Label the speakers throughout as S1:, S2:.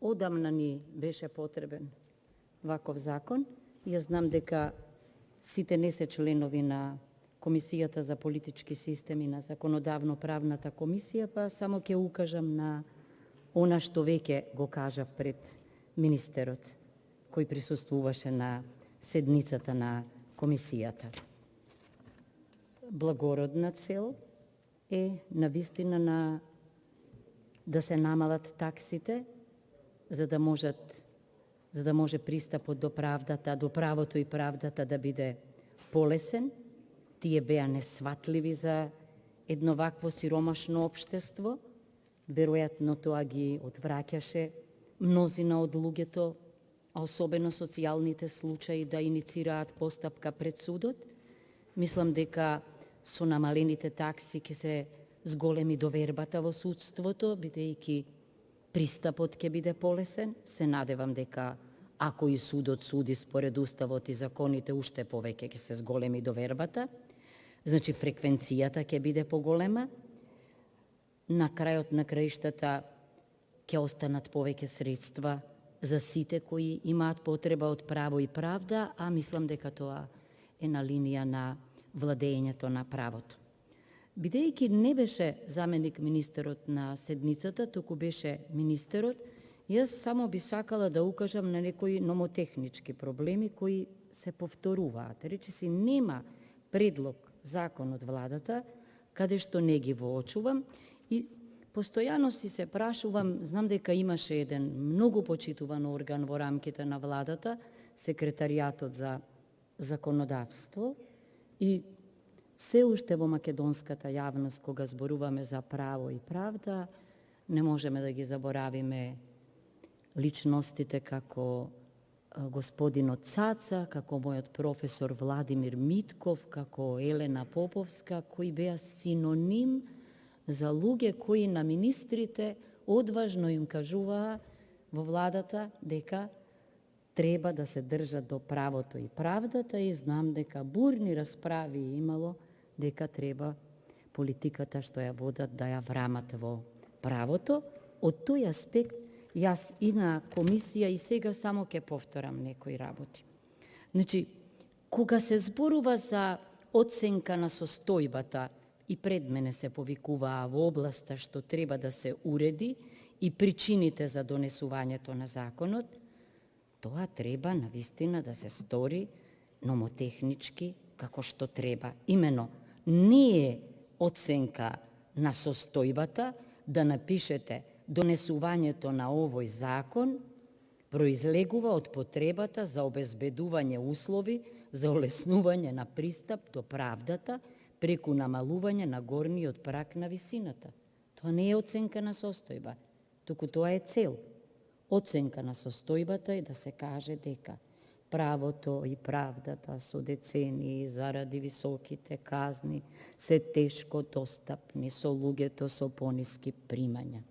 S1: одамна ни беше потребен ваков закон. Јас знам дека сите не се членови на Комисијата за политички системи на Законодавно-правната комисија, па само ќе укажам на она што веќе го кажав пред министерот, кој присуствуваше на седницата на комисијата. Благородна цел е навистина да се намалат таксите, за да може пристапот до правдата, до правото и правдата да биде полесен. Тие беа несватливи за едно вакво сиромашно општество. Веројатно тоа ги одвраќаше мнозина од луѓето, а особено социјалните случаи, да иницираат постапка пред судот. Мислам дека со намалените такси ќе се зголеми довербата во судството, бидејќи пристапот ќе биде полесен. Се надевам дека ако и судот суди според уставот и законите, уште повеќе ќе се зголеми довербата. Значи фреквенцијата ќе биде поголема. На крајот на краиштата ќе останат повеќе средства за сите кои имаат потреба од право и правда, а мислам дека тоа е на линија на владењето на правото. Бидејќи не беше заменик министерот на седницата, туку беше министерот, јас само би сакала да укажам на некои номотехнички проблеми кои се повторуваат. Речиси, нема предлог закон од владата, каде што не ги воочувам и постојано си се прашувам, знам дека имаше еден многу почитуван орган во рамките на владата, секретаријатот за законодавство, и се уште во македонската јавност, кога зборуваме за право и правда, не можеме да ги заборавиме личностите како господинот Цаца, како мојот професор Владимир Митков, како Елена Поповска, кои беа синоним за луѓе кои на министрите одважно им кажуваа во владата дека треба да се држат до правото и правдата, и знам дека бурни расправи имало дека треба политиката што ја водат да ја врамат во правото. Од тој аспект јас и на комисија и сега само ќе повторам некои работи. Значи, кога се зборува за оценка на состојбата, и пред мене се повикуваа во областа што треба да се уреди и причините за донесувањето на законот, тоа треба навистина да се стори номотехнички како што треба. Имено, не е оценка на состојбата да напишете донесувањето на овој закон произлегува од потребата за обезбедување услови за олеснување на пристап до правдата преку намалување на горниот праг на висината. Тоа не е оценка на состојба, туку тоа е цел. Оценка на состојбата е да се каже дека правото и правдата со децении заради високите казни се тешко достапни со луѓето со пониски примања.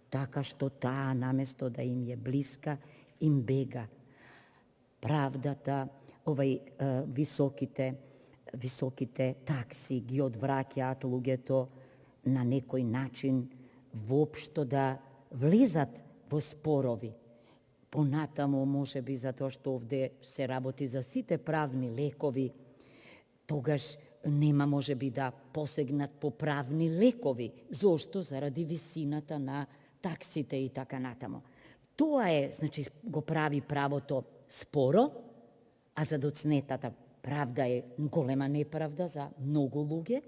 S1: Така што таа наместо да им е блиска, им бега. Правдата, високите такси ги одвраќаат луѓето на некој начин воопшто да влизат во спорови. Понатамо, може би затоа што овде се работи за сите правни лекови, тогаш нема може би да посегнат по правни лекови. Зошто? Заради висината на таксите и така натамо. Тоа е, значи, го прави правото споро, а за доцнетата правда е голема неправда за многу луѓе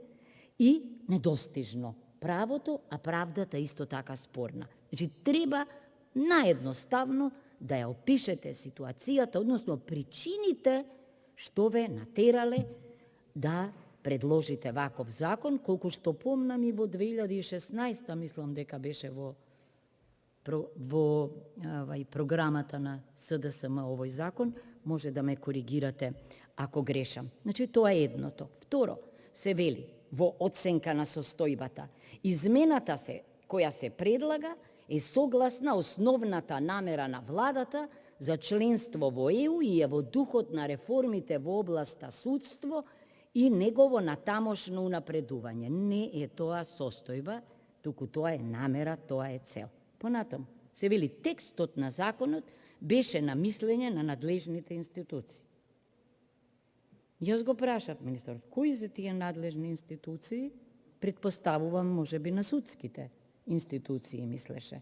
S1: и недостижно правото, а правдата исто така спорна. Значи, треба наедноставно да ја опишете ситуацијата, односно причините што ве натерале да предложите ваков закон, колку што помнам и во 2016, мислам дека беше во програмата на СДСМ овој закон, може да ме коригирате ако грешам. Значи, тоа е едното. Второ, се вели во оценка на состојбата. Измената која се предлага е согласна основната намера на владата за членство во ЕУ и е во духот на реформите во областа судство и негово натамошно унапредување. Не е тоа состојба, туку тоа е намера, тоа е цел. Понатаму, Се вели, текстот на законот беше на мислење на надлежните институции. Јас го прашав министерот, кои се тие надлежни институции? Предпоставувам, може би, на судските институции, мислеше.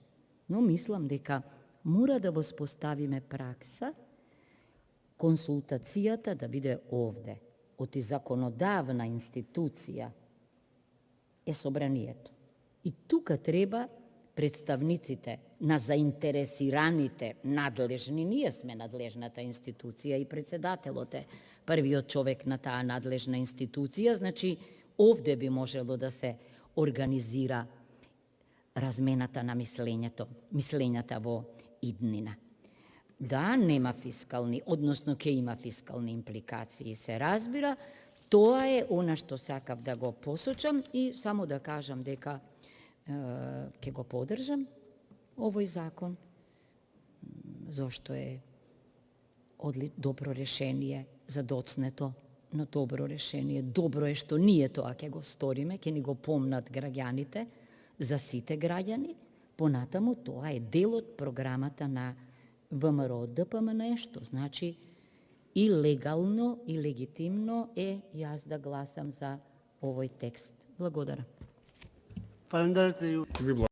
S1: Но мислам дека мора да воспоставиме пракса консултацијата да биде овде. Оти законодавна институција е собранието. И тука треба представниците на заинтересираните надлежни, ние сме надлежната институција и председателот е првиот човек на таа надлежна институција, значи овде би можело да се организира размената на мислењата во иднина. Да, нема фискални, односно ќе има фискални импликации, се разбира, тоа е она што сакав да го посочам и само да кажам дека ќе го поддржам овој закон, зашто е добро решение за доцнето, но добро решение. Добро е што ние тоа ќе го сториме, ќе ни го помнат граѓаните, за сите граѓани, понатаму тоа е дел од програмата на ВМРО ДПМН, што значи и легално и легитимно е јас да гласам за овој текст. Благодарам.
S2: Ви